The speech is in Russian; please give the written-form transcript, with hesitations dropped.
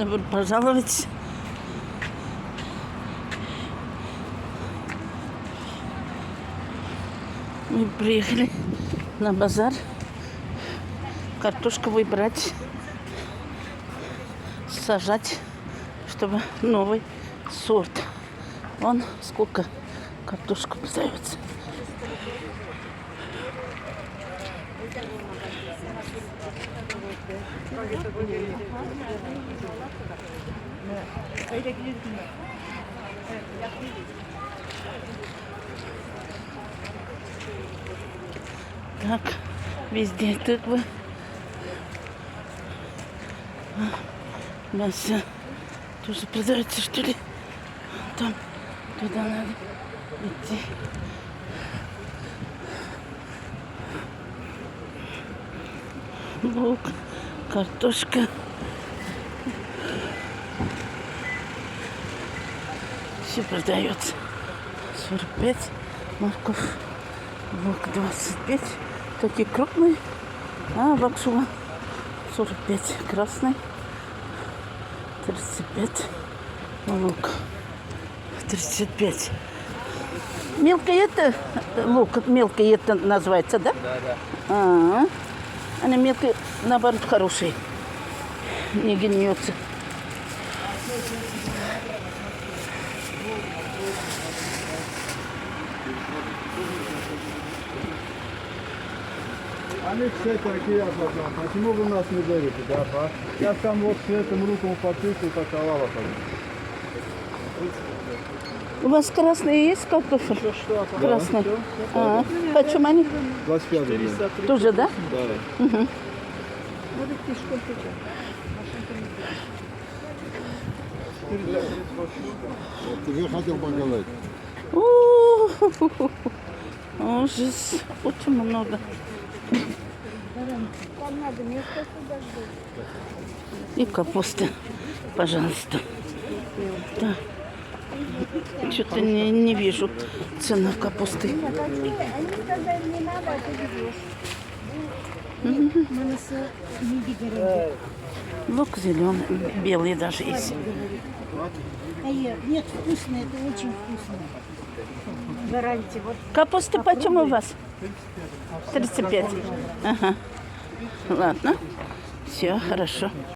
Добро пожаловать. Мы приехали на базар картошку выбрать, сажать, чтобы новый сорт. Вон сколько картошка продается. Так, везде тыквы. Мясо тоже продается, что ли? Там, туда надо идти. Лук, картошка. Все продается. 45, морковь, лук 25. Такие крупные. А баксула 45, красный 35, лук 35. Мелкий это лук, мелкий это называется, да? Да. Они мелкие, наоборот, хорошие. Не гниется. Они все такие, почему вы нас не берете, да, па? Я сам вот с этим руком подписываю, поцеловал. У вас красные есть картофель? Что? Красный. Почему они? 25 рублей. Тоже, да? Да. Угу. Тебе хотел поговорить. Ужас. Очень много. И капуста, пожалуйста. Да. Что-то не вижу цены капусты. Лук зеленый, белый даже есть. Нет, вкусно, это очень вкусно. Гарантия. Вот. Капуста почем у вас? 35. Ага. Ладно. Все, хорошо.